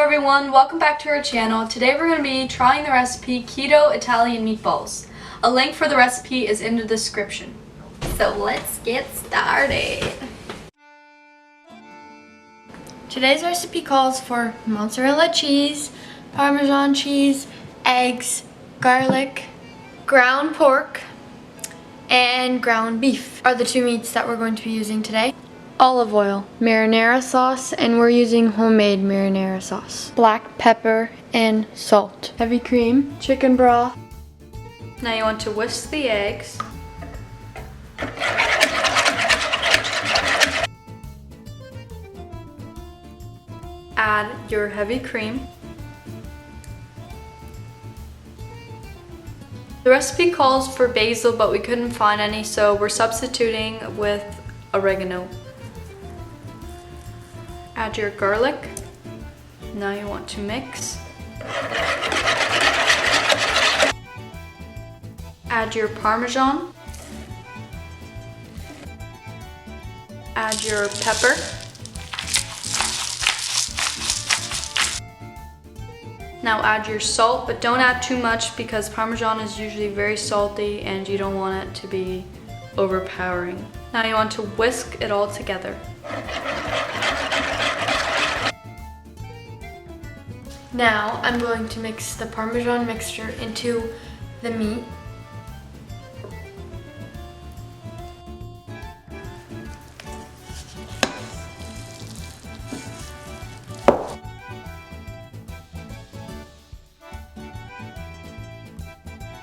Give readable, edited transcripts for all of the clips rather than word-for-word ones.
everyone, welcome back to our channel. Today we're going to be trying the recipe Keto Italian Meatballs. A link for the recipe is in the description. So let's get started. Today's recipe calls for mozzarella cheese, Parmesan cheese, eggs, garlic, ground pork, and ground beef are the two meats that we're going to be using today. Olive oil, marinara sauce, and we're using homemade marinara sauce. Black pepper and salt. Heavy cream, chicken broth. Now you want to whisk the eggs. Add your heavy cream. The recipe calls for basil, but we couldn't find any, so we're substituting with oregano. Add your garlic. Now you want to mix. Add your Parmesan. Add your pepper. Now add your salt, but don't add too much because Parmesan is usually very salty and you don't want it to be overpowering. Now you want to whisk it all together. Now I'm going to mix the Parmesan mixture into the meat.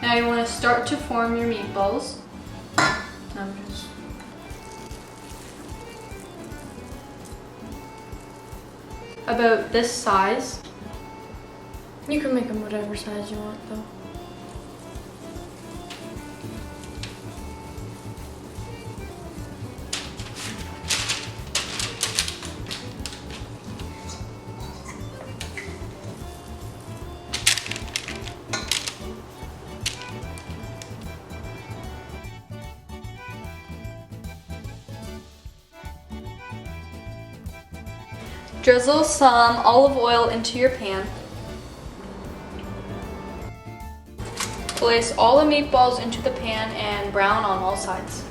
Now you want to start to form your meatballs. About this size. You can make them whatever size you want though. Drizzle some olive oil into your pan. Place all the meatballs into the pan and brown on all sides.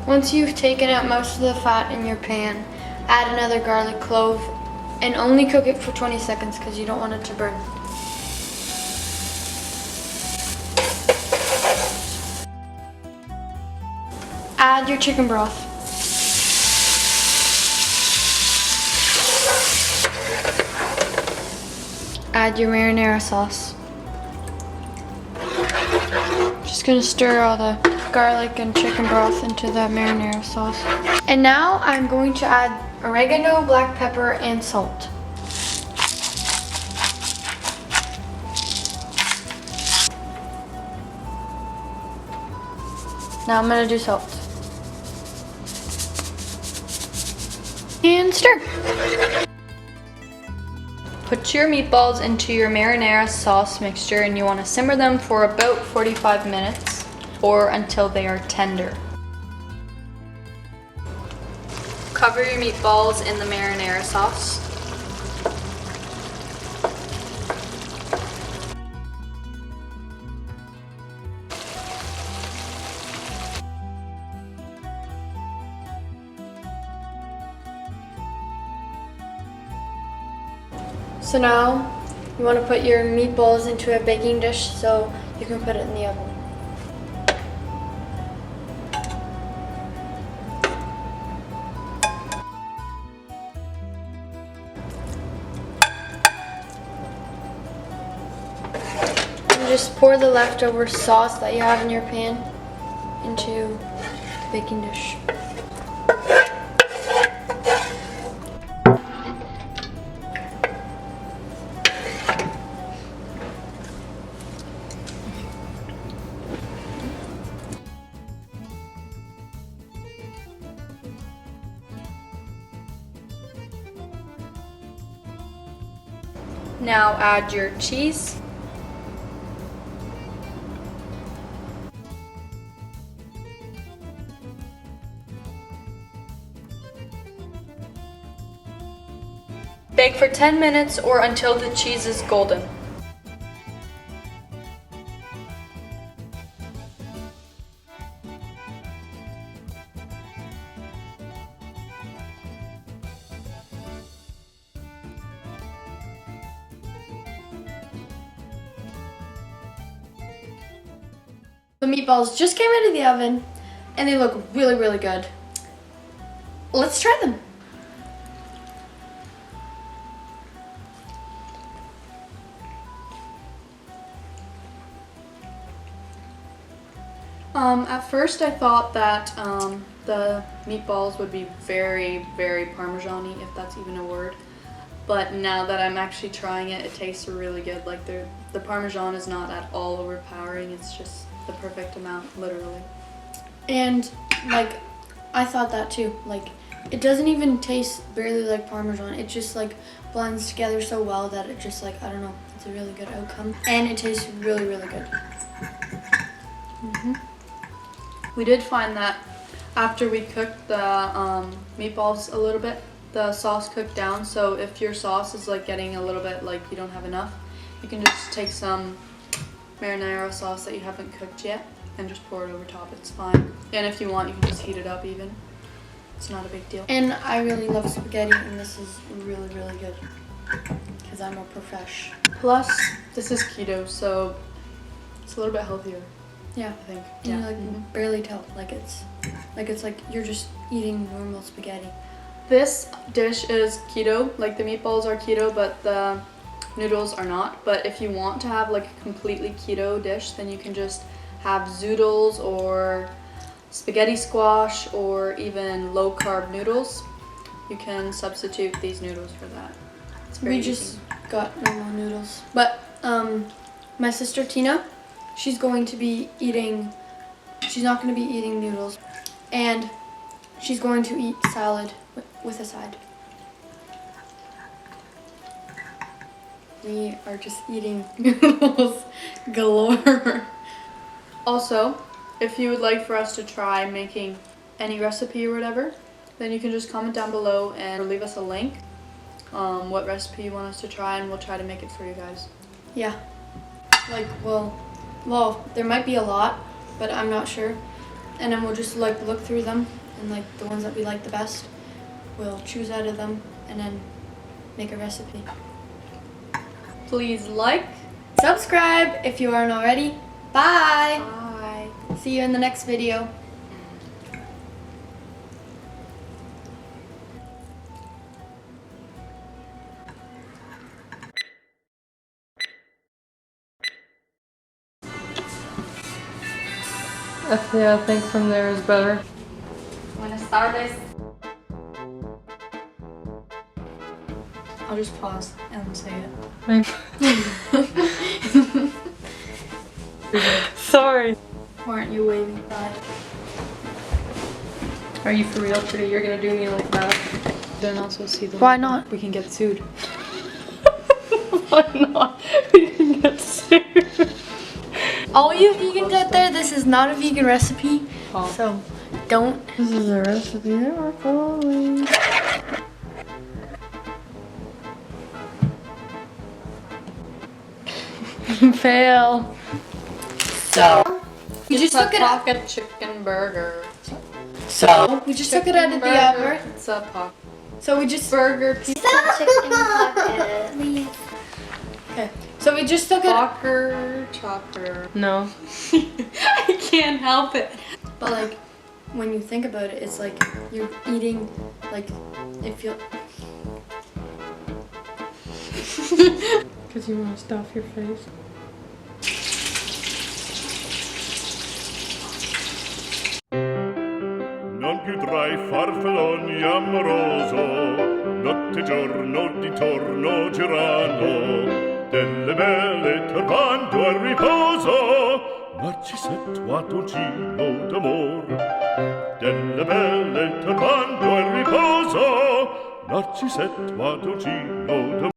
Once you've taken out most of the fat in your pan, add another garlic clove and only cook it for 20 seconds because you don't want it to burn. Add your chicken broth. Add your marinara sauce. Just gonna stir all the garlic and chicken broth into the marinara sauce. And now I'm going to add oregano, black pepper, and salt. Now I'm gonna do salt. And stir. Put your meatballs into your marinara sauce mixture and you want to simmer them for about 45 minutes or until they are tender. Cover your meatballs in the marinara sauce. So now you want to put your meatballs into a baking dish so you can put it in the oven. And just pour the leftover sauce that you have in your pan into the baking dish. Now add your cheese. Bake for 10 minutes or until the cheese is golden. The meatballs just came out of the oven and they look really, really good. Let's try them. At first I thought that the meatballs would be very, very Parmesan-y, if that's even a word. But now that I'm actually trying it, it tastes really good. Like the Parmesan is not at all overpowering, it's just the perfect amount, literally. And like, I thought that too. Like, it doesn't even taste barely like Parmesan. It just like blends together so well that it just like, I don't know, it's a really good outcome. And it tastes really, really good. We did find that after we cooked the meatballs a little bit, the sauce cooked down. So if your sauce is like getting a little bit like you don't have enough, you can just take some marinara sauce that you haven't cooked yet and just pour it over top. It's fine. And if you want, you can just heat it up even. It's not a big deal. And I really love spaghetti, and this is really, really good because I'm a profesh. Plus, this is keto, so it's a little bit healthier. Yeah, I think. Yeah. You like barely tell. Like it's like you're just eating normal spaghetti. This dish is keto. Like the meatballs are keto, but the noodles are not. But if you want to have like a completely keto dish, then you can just have zoodles or spaghetti squash or even low carb noodles. You can substitute these noodles for that. It's very easy. Just got normal noodles. But my sister Tina, she's not going to be eating noodles, and she's going to eat salad with a side. We are just eating noodles galore. Also, if you would like for us to try making any recipe or whatever, then you can just comment down below and leave us a link, what recipe you want us to try, and we'll try to make it for you guys. Yeah, like, well, there might be a lot, but I'm not sure. And then we'll just like look through them, and like the ones that we like the best, we'll choose out of them and then make a recipe. Please like, subscribe if you aren't already. Bye. Bye. See you in the next video. Yeah, I think from there is better. Buenas tardes. I'll just pause and say it. Sorry. Why aren't you waving bye? Are you for real today? You're gonna do me like that? They're not supposed to see the Why not? We can get sued. Why not? We can get sued. All you vegans out there, this is not a vegan recipe, so don't. This is a recipe that we're following. Fail. So we just took it out. Pocket chicken burger. So we just took it out of the oven. It's a pocket. So we just Burger pizza. Chicken pocket. okay. So we just took it. Chopper. No. I can't help it. But like, when you think about it, it's like you're eating like if you. Because you want to stuff your face. Non più tra i farfalloni amoroso, notte e giorno d'intorno girano, delle belle turbando al riposo, Narcisetto Adolcino d'amor. Delle belle turbando al riposo, Narcisetto Adolcino d'amor.